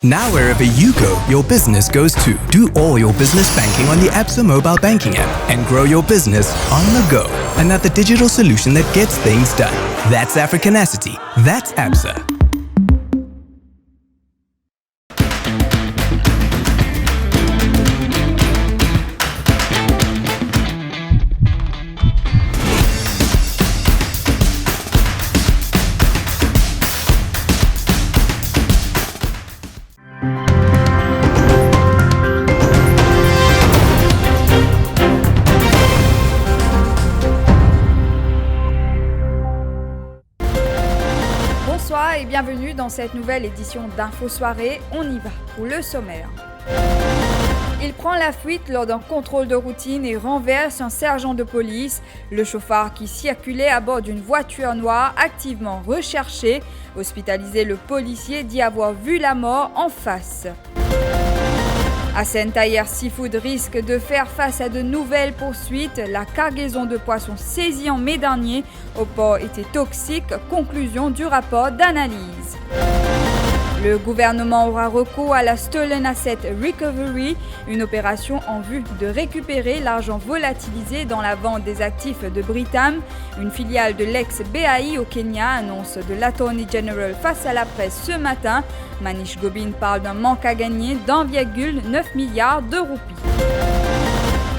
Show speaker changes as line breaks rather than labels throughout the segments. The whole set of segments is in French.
Now wherever you go, your business goes too. Do all your business banking on the Absa mobile banking app and grow your business on the go. Another digital solution that gets things done. That's Africanacity. That's Absa.
Bonsoir et bienvenue dans cette nouvelle édition d'Info Soirée. On y va pour le sommaire. Il prend la fuite lors d'un contrôle de routine et renverse un sergent de police. Le chauffard qui circulait à bord d'une voiture noire activement recherchée. Hospitalisé, le policier dit avoir vu la mort en face. Hassen Tayer Seafood risque de faire face à de nouvelles poursuites. La cargaison de poissons saisie en mai dernier au port était toxique. Conclusion du rapport d'analyse. Le gouvernement aura recours à la Stolen Asset Recovery, une opération en vue de récupérer l'argent volatilisé dans la vente des actifs de Britam. Une filiale de l'ex-BAI au Kenya annonce de l'Attorney General face à la presse ce matin. Manish Gobin parle d'un manque à gagner d'1,9 milliard de roupies.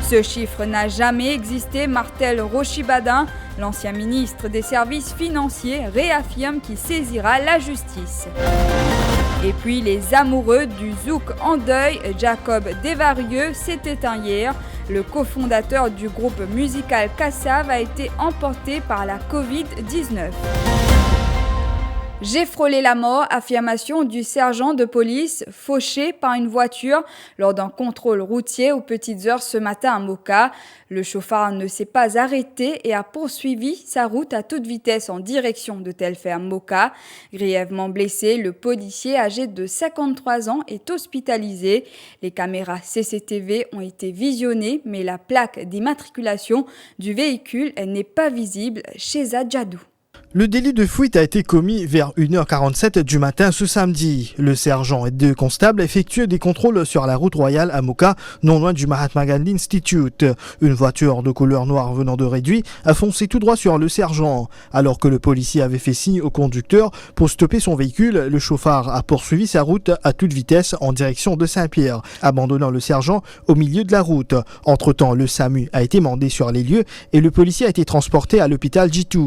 Ce chiffre n'a jamais existé, martèle Rochibadin. L'ancien ministre des Services financiers réaffirme qu'il saisira la justice. Et puis les amoureux du zouk en deuil, Jacob Desvarieux s'est éteint hier. Le cofondateur du groupe musical Kassav a été emporté par la Covid-19. J'ai frôlé la mort, affirmation du sergent de police fauché par une voiture lors d'un contrôle routier aux petites heures ce matin à Moka. Le chauffard ne s'est pas arrêté et a poursuivi sa route à toute vitesse en direction de Telfer Moka. Grièvement blessé, le policier âgé de 53 ans est hospitalisé. Les caméras CCTV ont été visionnées, mais la plaque d'immatriculation du véhicule n'est pas visible chez Adjadou.
Le délit de fuite a été commis vers 1h47 du matin ce samedi. Le sergent et deux constables effectuaient des contrôles sur la route royale à Moka, non loin du Mahatma Gandhi Institute. Une voiture de couleur noire venant de Réduit a foncé tout droit sur le sergent. Alors que le policier avait fait signe au conducteur pour stopper son véhicule, le chauffard a poursuivi sa route à toute vitesse en direction de Saint-Pierre, abandonnant le sergent au milieu de la route. Entre-temps, le SAMU a été mandé sur les lieux et le policier a été transporté à l'hôpital Jitu.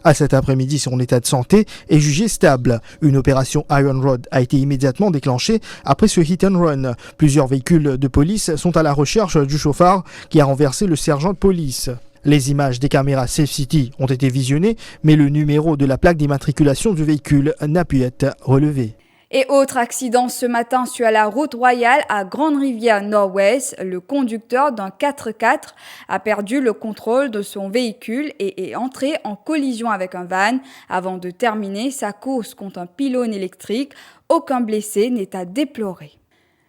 À cet après-midi, son état de santé est jugé stable. Une opération Iron Rod a été immédiatement déclenchée après ce hit and run. Plusieurs véhicules de police sont à la recherche du chauffard qui a renversé le sergent de police. Les images des caméras Safe City ont été visionnées, mais le numéro de la plaque d'immatriculation du véhicule n'a pu être relevé.
Et autre accident ce matin sur la route royale à Grande-Rivière Nord-Ouest, le conducteur d'un 4x4 a perdu le contrôle de son véhicule et est entré en collision avec un van avant de terminer sa course contre un pylône électrique. Aucun blessé n'est à déplorer.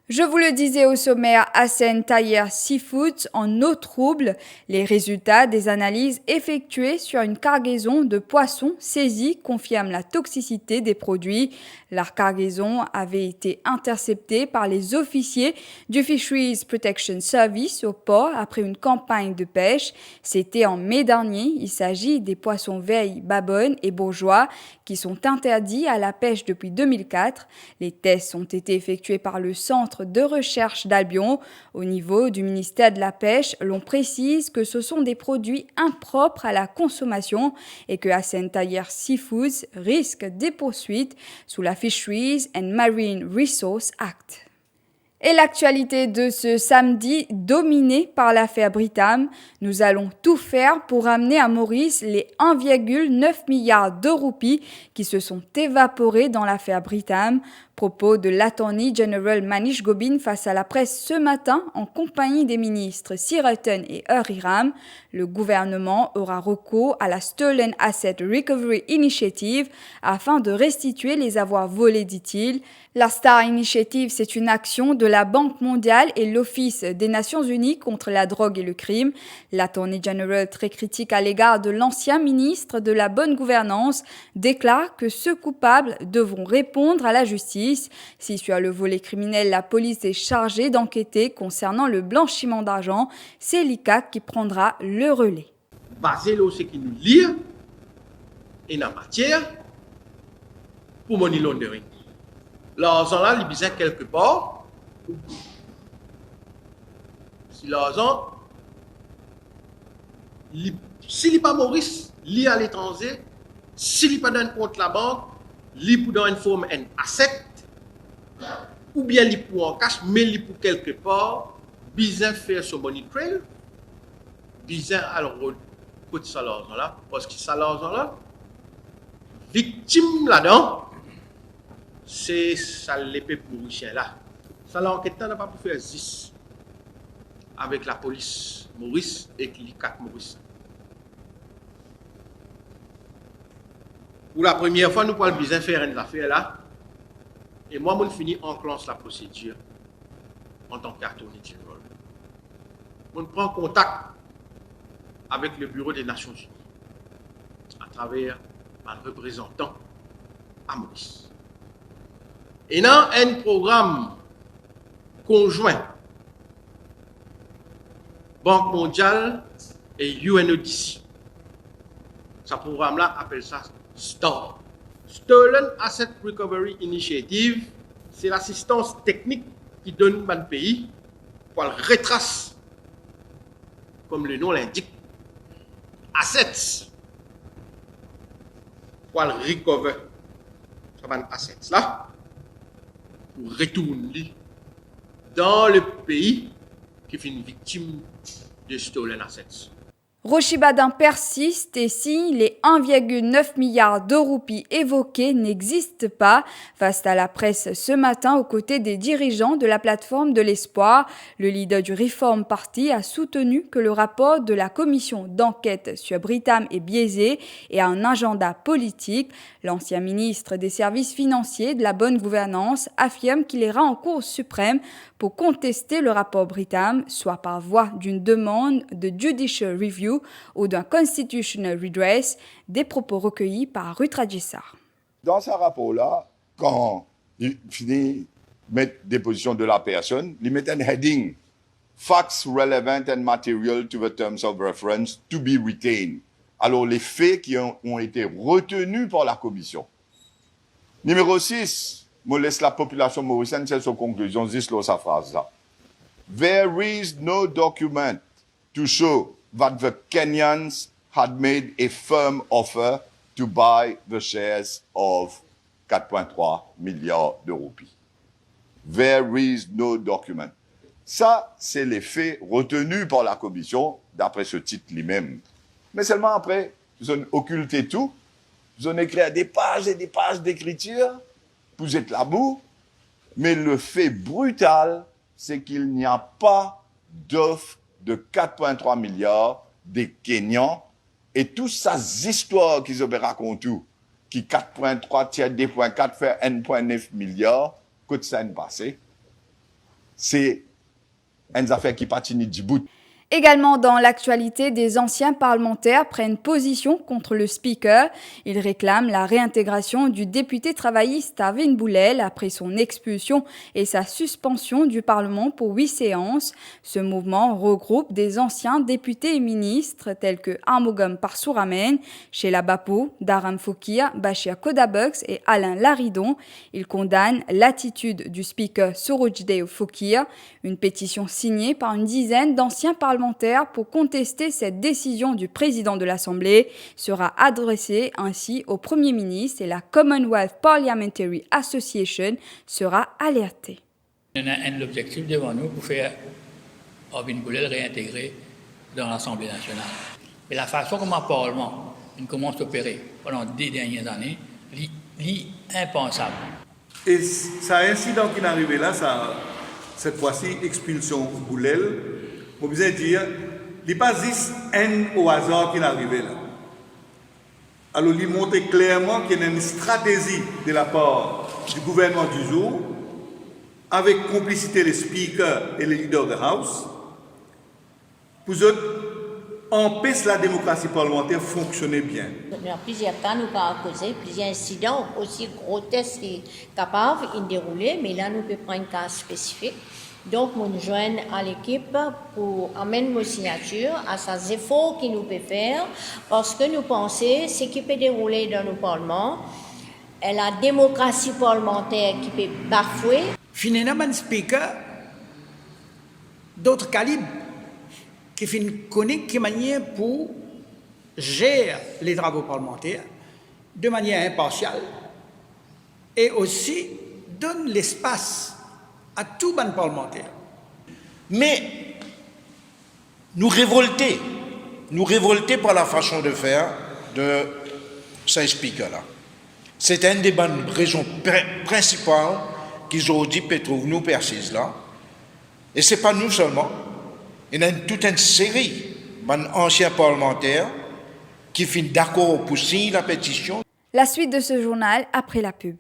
Je vous le disais au sommaire, Hassen Tayer Seafood en eau trouble. Les résultats des analyses effectuées sur une cargaison de poissons saisis confirment la toxicité des produits. La cargaison avait été interceptée par les officiers du Fisheries Protection Service au port après une campagne de pêche. C'était en mai dernier. Il s'agit des poissons veille, babonne et bourgeois qui sont interdits à la pêche depuis 2004. Les tests ont été effectués par le Centre de recherche d'Albion. Au niveau du ministère de la Pêche, l'on précise que ce sont des produits impropres à la consommation et que Hassen Tayer Seafoods risque des poursuites sous la Fisheries and Marine Resource Act. Et l'actualité de ce samedi, dominée par l'affaire Britam, nous allons tout faire pour ramener à Maurice les 1,9 milliard de roupies qui se sont évaporés dans l'affaire Britam. Propos de l'Attorney General Manish Gobin face à la presse ce matin en compagnie des ministres Sirleton et Huriram. Le gouvernement aura recours à la Stolen Asset Recovery Initiative afin de restituer les avoirs volés, dit-il. La STAR Initiative, c'est une action de la Banque mondiale et l'Office des Nations unies contre la drogue et le crime. L'Attorney General, très critique à l'égard de l'ancien ministre de la bonne gouvernance, déclare que ceux coupables devront répondre à la justice. Si sur le volet criminel, la police est chargée d'enquêter concernant le blanchiment d'argent, c'est l'ICAC qui prendra le relais.
Basé là, c'est qui nous lit et en matière pour money laundering. L'argent là, il besoin quelque part. Si l'argent, s'il n'est pas Maurice, il est à l'étranger, s'il n'est pas dans un compte la banque, il est dans une forme un asset, ou bien il est pour en cash, mais il est pour quelque part, besoin faire son money trail, besoin alors côté ça l'argent là, parce que ça l'argent là, victime là-dedans, c'est ça l'épée pour chien là. Ça l'enquête n'a pas pu faire 10 avec la police Maurice et les 4 Maurice. Pour la première fois, nous avons besoin de faire une affaire là. Et moi, je finis en classe la procédure en tant qu'attorney general. Je prends contact avec le Bureau des Nations Unies à travers un représentant à Maurice. Et dans un programme conjoint, Banque mondiale et UNODC. Ce programme-là appelle ça STAR. Stolen Asset Recovery Initiative, c'est l'assistance technique qui donne à un pays pour le retrace, comme le nom l'indique, assets, pour le recover, ça va assets là, pour retourner dans le pays qui fait une victime de stolen assets.
Rochibadin persiste et si les 1,9 milliard de roupies évoquées n'existent pas, face à la presse ce matin aux côtés des dirigeants de la plateforme de l'espoir, le leader du Reform Party a soutenu que le rapport de la commission d'enquête sur Britam est biaisé et a un agenda politique. L'ancien ministre des services financiers de la bonne gouvernance affirme qu'il ira en Cour suprême pour contester le rapport Britam, soit par voie d'une demande de judicial review ou d'un constitutional redress, des propos recueillis par Ruth Radjessar.
Dans ce rapport-là, quand il finit de mettre des positions de la personne, il met un heading « Facts relevant and material to the terms of reference to be retained ». Alors, les faits qui ont été retenus par la commission. Numéro 6, je laisse la population mauricienne faire son conclusion, juste sa phrase-là. « There is no document to show that the Kenyans had made a firm offer to buy the shares of 4,3 milliards de roupies. There is no document. Ça, c'est les faits retenus par la commission, d'après ce titre lui-même. Mais seulement après, ils ont occulté tout, ils ont écrit des pages et des pages d'écriture, vous êtes là-bout, mais le fait brutal, c'est qu'il n'y a pas d'offre de 4,3 milliards des Kenyans et toutes ces histoires qu'ils ont racontées, qui 4,3 tiers 2,4 fait 1,9 milliards, que ça n'est passé, c'est une affaire qui patinent du bout.
Également dans l'actualité, des anciens parlementaires prennent position contre le speaker. Ils réclament la réintégration du député travailliste Arvin Boulel après son expulsion et sa suspension du Parlement pour 8 séances. Ce mouvement regroupe des anciens députés et ministres tels que Armogam Parsouramen, Sheila Bapou, Daram Fokir, Bachir Kodabux et Alain Laridon. Ils condamnent l'attitude du speaker Sorojdeo Fokir. Une pétition signée par une dizaine d'anciens parlementaires pour contester cette décision du président de l'Assemblée sera adressée ainsi au Premier ministre et la Commonwealth Parliamentary Association sera alertée.
On a un objectif devant nous pour faire Arvin Boulel réintégrer dans l'Assemblée nationale. Mais la façon comme un Parlement commence à opérer pendant 10 dernières années est impensable.
Et ça incident qui est arrivé là, cette fois-ci, expulsion Boulel, je veux dire, il n'est pas juste un au hasard qui est arrivé là. Alors, il montre clairement qu'il y a une stratégie de la part du gouvernement du jour avec complicité les speakers et les leaders de House, pour eux, empêche la démocratie parlementaire fonctionner bien.
Dans plusieurs cas, nous avons causé plusieurs incidents aussi grotesques et capables de dérouler, mais là, nous pouvons prendre un cas spécifique. Donc, nous nous joignons à l'équipe pour amener nos signatures à ces efforts que nous pouvons faire, parce que nous pensons que ce qui peut dérouler dans nos parlements, et la démocratie parlementaire qui peut bafouer.
Finalement, un speaker d'autres calibres qui connaît quelle manière pour gérer les travaux parlementaires de manière impartiale et aussi donne l'espace à tout ban parlementaire.
Mais nous révolter par la façon de faire de ces speakers-là. C'est une des bonnes raisons principales qu'aujourd'hui Petrov nous persiste là. Et ce n'est pas nous seulement. Il y a toute une série d'anciens parlementaires qui finissent d'accord pour signer la pétition.
La suite de ce journal après la pub.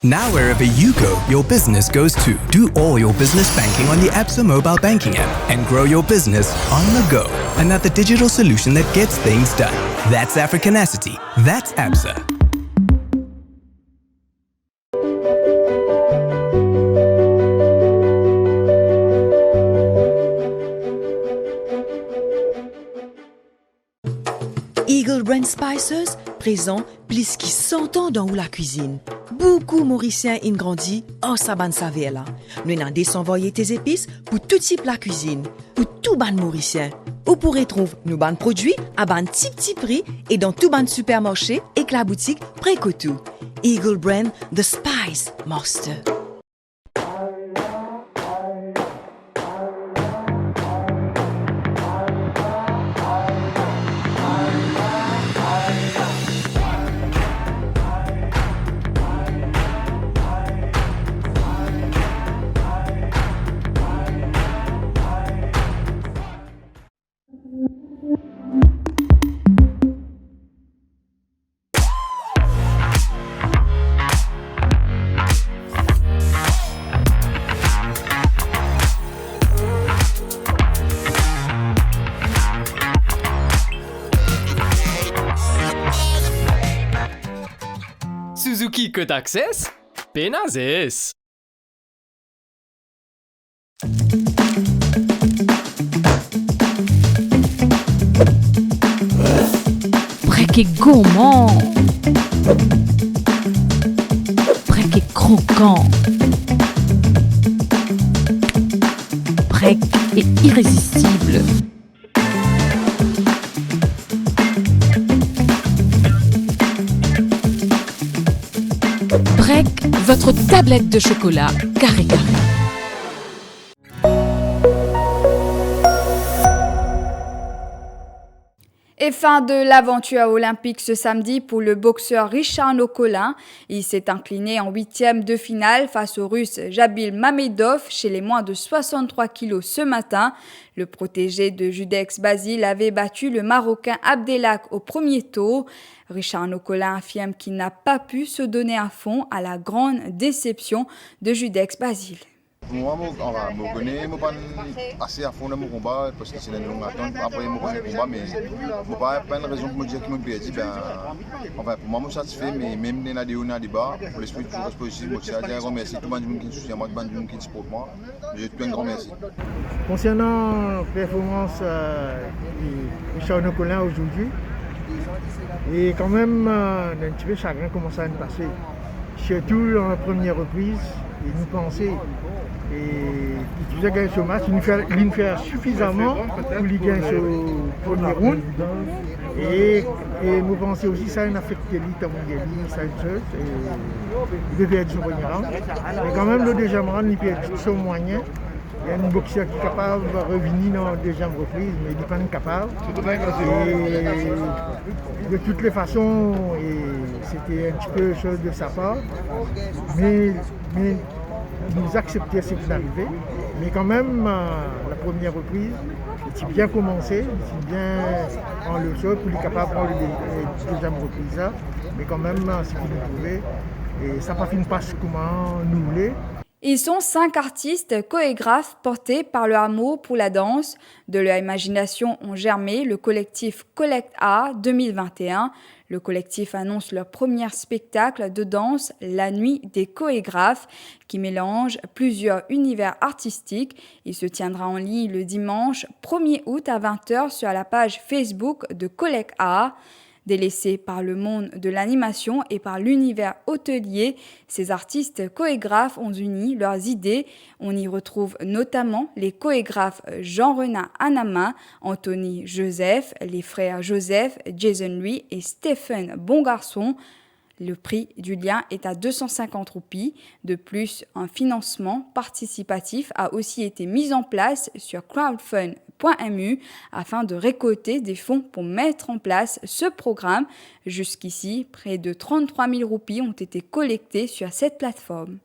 Now wherever you go, your business goes too. Do all your business banking on the Absa mobile banking app and grow your business on the go. Another digital solution that gets things done. That's Africanacity. That's Absa.
Eagle Brand Spices présent plus qui 100 ans dans la cuisine. Beaucoup Mauriciens ont grandi en saban saveur là. Nous avons désenvoyé tes épices pour tout type la cuisine, pour tout ban Mauricien. Vous pourrez trouver nos ban produits à ban petit prix et dans tout ban supermarché et que la boutique Précotou. Eagle Brand The Spice Master.
Suzuki Cut Access, Penazes.
Break est gourmand. Break est croquant. Break est irrésistible. Break, votre tablette de chocolat carré.
Et fin de l'aventure olympique ce samedi pour le boxeur Richard Nokolin. Il s'est incliné en 8e de finale face au Russe Jabil Mamedov chez les moins de 63 kilos ce matin. Le protégé de Judex Basile avait battu le Marocain Abdelak au premier tour. Richard Nokolin affirme qu'il n'a pas pu se donner à fond à la grande déception de Judex Basile.
Moi, je connais assez à fond dans mon combat parce que c'est une longue attente. Après, je connais le combat, mais je n'ai pas une raison pour me dire que je me perdu. Enfin, pour moi, je suis satisfait, mais même dans les hauts et les bas, pour l'esprit de toujours positif, je tiens à dire un grand merci à tout le monde qui soutient moi, tout le monde qui supporte moi. Je dis un grand merci.
Concernant la performance de Richard Nokolin aujourd'hui, et quand même, un petit peu chagrin comment ça va passer. Surtout en première reprise, et nous pensons. Et il faisait gagner ce match, il nous fait suffisamment pour lui gagner ce premier round. Et nous pensons aussi que ça a affecté lui, ça il devait être son premier round. Mais quand même, le deuxième round, il peut être son moyen. Il y a un boxeur qui est capable de revenir dans la deuxième reprise, mais il n'est pas capable. Et de toutes les façons, c'était un petit peu chose de sa part. Mais nous accepter ce qui est arrivé, mais quand même, la première reprise. Il a bien commencé, il a bien en le sol pour être capable de prendre la deuxième reprise. Là. Mais quand même, c'est qu'il nous trouvait. Et ça n'a pas fait une passe comment nous voulait.
Ils sont 5 artistes chorégraphes portés par le amour pour la danse. De leur imagination ont germé le collectif Collect Art 2021. Le collectif annonce leur premier spectacle de danse, La Nuit des chorégraphes, qui mélange plusieurs univers artistiques. Il se tiendra en ligne le dimanche 1er août à 20h sur la page Facebook de Collect Art. Délaissés par le monde de l'animation et par l'univers hôtelier, ces artistes chorégraphes ont uni leurs idées. On y retrouve notamment les chorégraphes Jean-Renat Anama, Anthony Joseph, les frères Joseph, Jason Louis et Stephen Bongarçon. Le prix du lien est à 250 roupies. De plus, un financement participatif a aussi été mis en place sur crowdfund.mu afin de récolter des fonds pour mettre en place ce programme. Jusqu'ici, près de 33 000 roupies ont été collectées sur cette plateforme.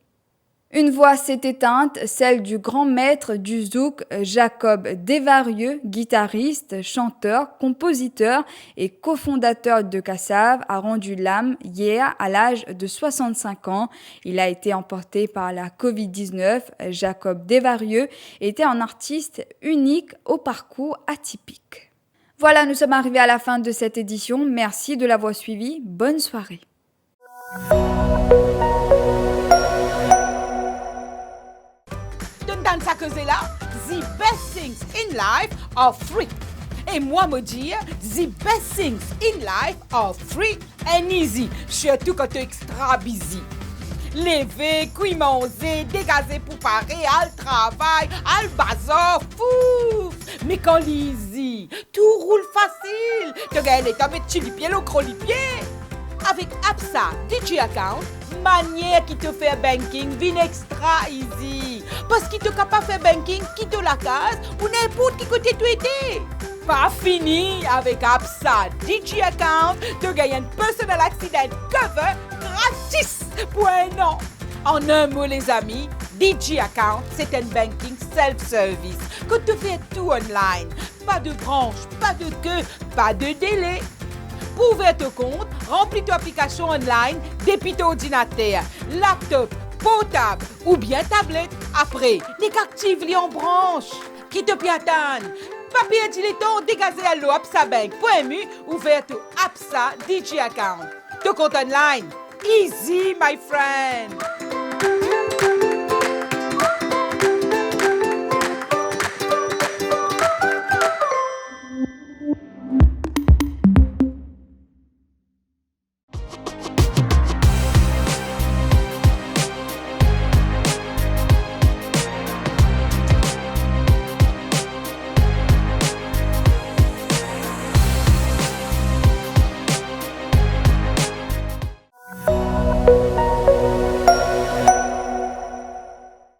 Une voix s'est éteinte, celle du grand maître du zouk, Jacob Desvarieux, guitariste, chanteur, compositeur et cofondateur de Kassav, a rendu l'âme hier à l'âge de 65 ans. Il a été emporté par la Covid-19. Jacob Desvarieux était un artiste unique au parcours atypique. Voilà, nous sommes arrivés à la fin de cette édition. Merci de l'avoir suivi. Bonne soirée.
Dans sa cause là, the best things in life are free. Et moi me dire, the best things in life are free and easy. Surtout quand tu es extra busy. Lever, cuire, manger, dégazer pour parer, al travail, al bazar, fou. Mais quand easy, tout roule facile. Tu gagnes les tables de chili-pied, le crolipied. Avec Absa DJ Account, manière qui te fait banking vient extra easy. Parce qu'il te capable de faire banking, quitte la case ou n'importe qui côté tu étais. Pas fini avec Absa DJ Account, tu gagnes un personal accident cover gratis pour un an. En un mot les amis, DJ Account c'est un banking self-service que tu fais tout online. Pas de branche, pas de queue, pas de délai. Pour ouvrir ton compte, remplis ton application online depuis ton ordinateur, laptop, portable ou bien tablette. Après, les actives en branche qui te piatane. Papier dilettant dégazé à l'eau absabank.mu, ouvert ton Absa DJ Account. Ton compte online, easy my friend.